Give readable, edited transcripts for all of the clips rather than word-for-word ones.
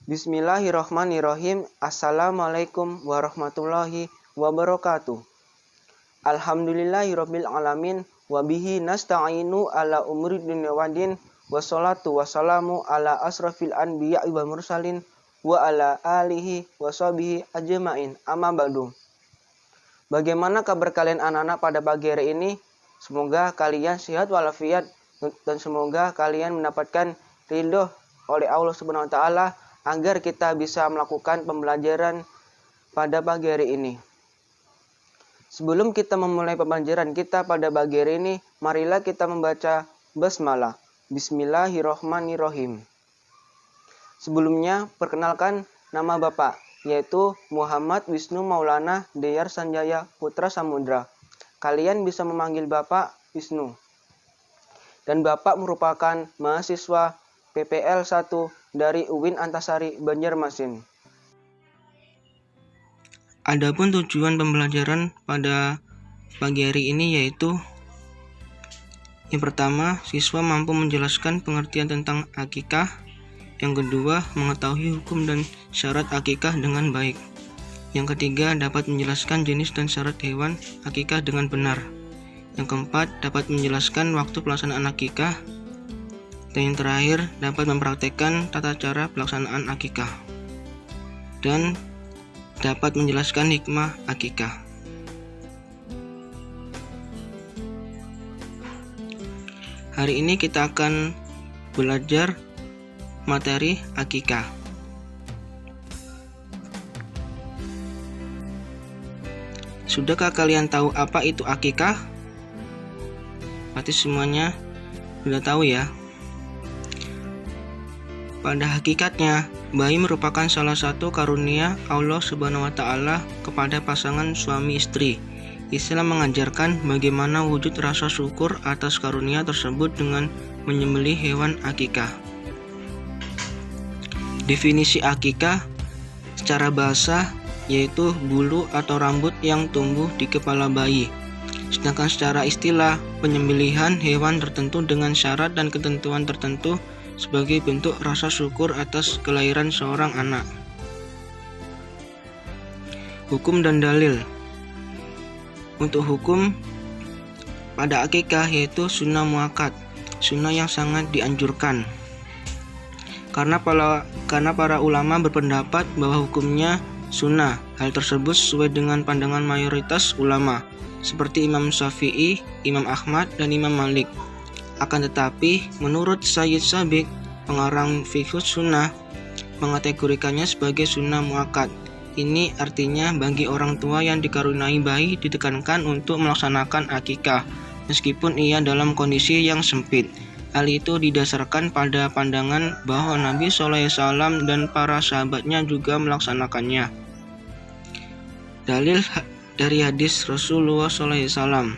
Bismillahirrahmanirrahim. Assalamualaikum warahmatullahi wabarakatuh. Alhamdulillahirabbil alamin wa bihi nasta'inu ala umuri dunya waddin wassalatu wassalamu ala asrafil anbiya'i wal mursalin wa ala alihi wa sahbihi ajmain. Amma ba'du. Bagaimana kabar kalian anak-anak pada pagi hari ini? Semoga kalian sehat walafiat dan semoga kalian mendapatkan ridho oleh Allah Subhanahu wa taala agar kita bisa melakukan pembelajaran pada pagi hari ini. Sebelum kita memulai pembelajaran kita pada pagi hari ini, marilah kita membaca basmalah. Bismillahirrahmanirrahim. Sebelumnya, perkenalkan nama Bapak, yaitu Muhammad Wisnu Maulana Dayar Sanjaya Putra Samudra. Kalian bisa memanggil Bapak Wisnu. Dan Bapak merupakan mahasiswa PPL 1 dari UIN Antasari Banjarmasin. Adapun tujuan pembelajaran pada pagi hari ini yaitu yang pertama, siswa mampu menjelaskan pengertian tentang akikah. Yang kedua, mengetahui hukum dan syarat akikah dengan baik. Yang ketiga, dapat menjelaskan jenis dan syarat hewan akikah dengan benar. Yang keempat, dapat menjelaskan waktu pelaksanaan akikah. Dan yang terakhir, dapat mempraktekkan tata cara pelaksanaan akikah. Dan dapat menjelaskan hikmah akikah. Hari ini kita akan belajar materi akikah. Sudahkah kalian tahu apa itu akikah? Pasti semuanya sudah tahu ya. Pada hakikatnya, bayi merupakan salah satu karunia Allah Subhanahu wa taala kepada pasangan suami istri. Islam mengajarkan bagaimana wujud rasa syukur atas karunia tersebut dengan menyembelih hewan akikah. Definisi akikah secara bahasa yaitu bulu atau rambut yang tumbuh di kepala bayi. Sedangkan secara istilah, penyembelihan hewan tertentu dengan syarat dan ketentuan tertentu sebagai bentuk rasa syukur atas kelahiran seorang anak. Hukum dan dalil. Untuk hukum pada akikah yaitu sunnah muakkad, sunnah yang sangat dianjurkan. Karena para ulama berpendapat bahwa hukumnya sunnah. Hal tersebut sesuai dengan pandangan mayoritas ulama, seperti Imam Syafi'i, Imam Ahmad, dan Imam Malik. Akan tetapi, menurut Sayyid Sabiq, pengarang Fiqhus Sunnah, mengategorikannya sebagai sunnah muakkad. Ini artinya bagi orang tua yang dikaruniai bayi ditekankan untuk melaksanakan akikah, meskipun ia dalam kondisi yang sempit. Hal itu didasarkan pada pandangan bahwa Nabi SAW dan para sahabatnya juga melaksanakannya. Dalil dari hadis Rasulullah SAW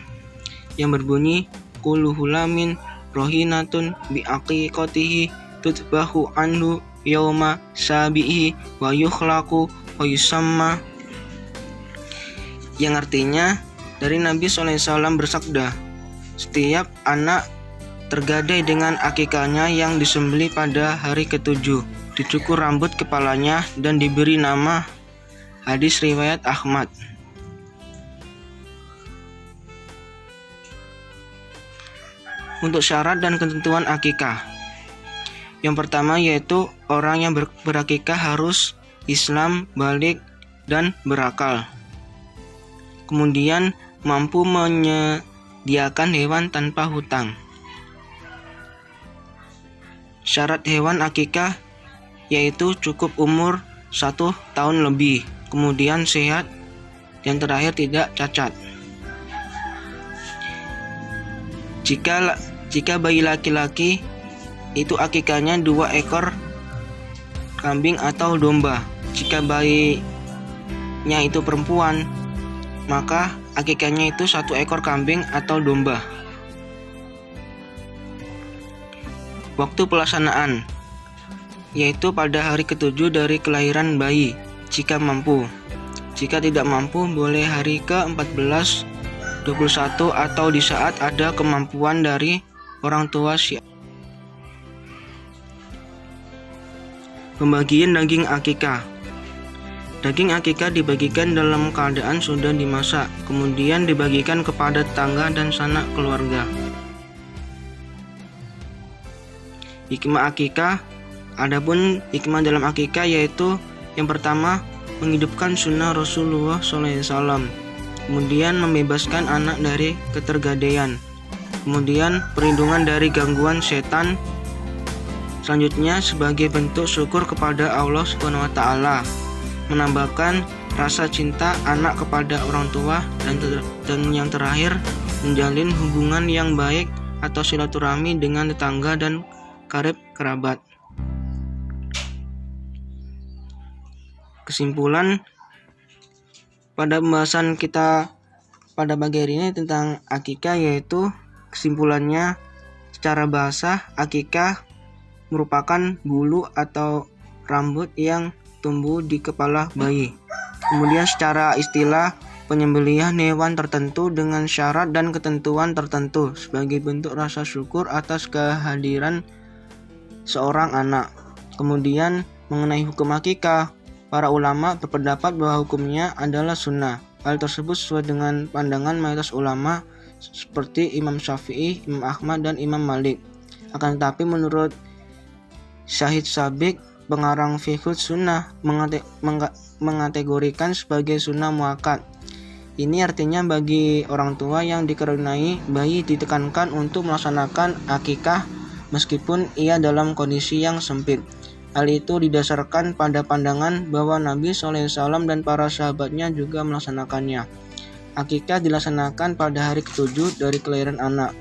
yang berbunyi, kullu hulamin rohinatun bi'aqiqatihi tutbahu anhu yauma sabihi wa yukhlaqu wa yusamma, yang artinya dari Nabi SAW bersabda, setiap anak tergadai dengan akikahnya yang disembelih pada hari ke-7, dicukur rambut kepalanya dan diberi nama. Hadis riwayat Ahmad. Untuk syarat dan ketentuan akikah. Yang pertama yaitu orang yang berakikah harus Islam, balik, dan berakal. Kemudian mampu menyediakan hewan tanpa hutang. Syarat hewan akikah yaitu cukup umur 1 tahun lebih, kemudian sehat, yang terakhir tidak cacat. Jika bayi laki-laki itu akikahnya 2 ekor kambing atau domba. Jika bayinya itu perempuan, maka akikahnya itu 1 ekor kambing atau domba. Waktu pelaksanaan yaitu pada hari ke-7 dari kelahiran bayi jika mampu. Jika tidak mampu boleh hari ke-14, 21 atau di saat ada kemampuan dari orang tua Pembagian daging akikah. Daging akikah dibagikan dalam keadaan sudah dimasak, kemudian dibagikan kepada tetangga dan sanak keluarga. Hikmah akikah. Adapun hikmah dalam akikah yaitu yang pertama, menghidupkan sunnah Rasulullah SAW, kemudian membebaskan anak dari ketergadaian, kemudian perlindungan dari gangguan setan. Selanjutnya, sebagai bentuk syukur kepada Allah SWT, menambahkan rasa cinta anak kepada orang tua, dan yang terakhir, menjalin hubungan yang baik atau silaturahmi dengan tetangga dan karib kerabat. Kesimpulan pada pembahasan kita pada pagi hari ini tentang akikah, yaitu kesimpulannya secara bahasa, akikah merupakan bulu atau rambut yang tumbuh di kepala bayi. Kemudian secara istilah, penyembelihan hewan tertentu dengan syarat dan ketentuan tertentu sebagai bentuk rasa syukur atas kehadiran seorang anak. Kemudian mengenai hukum akikah, para ulama berpendapat bahwa hukumnya adalah sunnah. Hal tersebut sesuai dengan pandangan mayoritas ulama seperti Imam Syafi'i, Imam Ahmad, dan Imam Malik. Akan tetapi menurut Syahid Sabiq, pengarang Fiqh Sunnah, mengategorikan sebagai sunnah muakkad. Ini artinya bagi orang tua yang dikaruniai bayi ditekankan untuk melaksanakan akikah meskipun ia dalam kondisi yang sempit. Hal itu didasarkan pada pandangan bahwa Nabi SAW dan para sahabatnya juga melaksanakannya. Akikah dilaksanakan pada hari ke-7 dari kelahiran anak.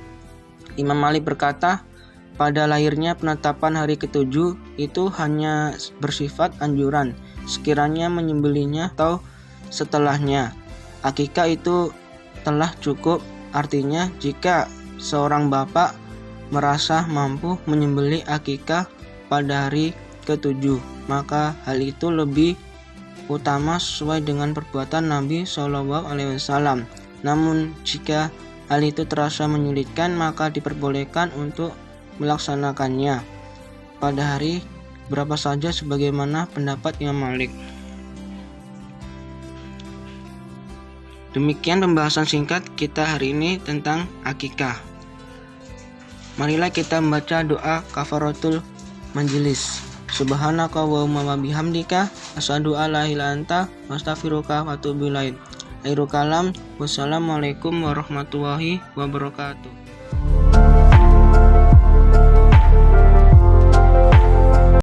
Imam Malik berkata, pada lahirnya penetapan hari ke-7 itu hanya bersifat anjuran, sekiranya menyembelihnya atau setelahnya. Akikah itu telah cukup, artinya jika seorang bapak merasa mampu menyembelih akikah pada hari ke-7, maka hal itu lebih utama sesuai dengan perbuatan Nabi SAW. Namun jika hal itu terasa menyulitkan, maka diperbolehkan untuk melaksanakannya pada hari berapa saja sebagaimana pendapat Imam Malik. Demikian pembahasan singkat kita hari ini tentang akikah. Marilah kita membaca doa kafaratul majelis. Subhanaka wa bihamdika asyhadu alla ilaha illa anta astaghfiruka wa atubu ilaik. Akhirul kalam, wassalamualaikum warahmatullahi wabarakatuh.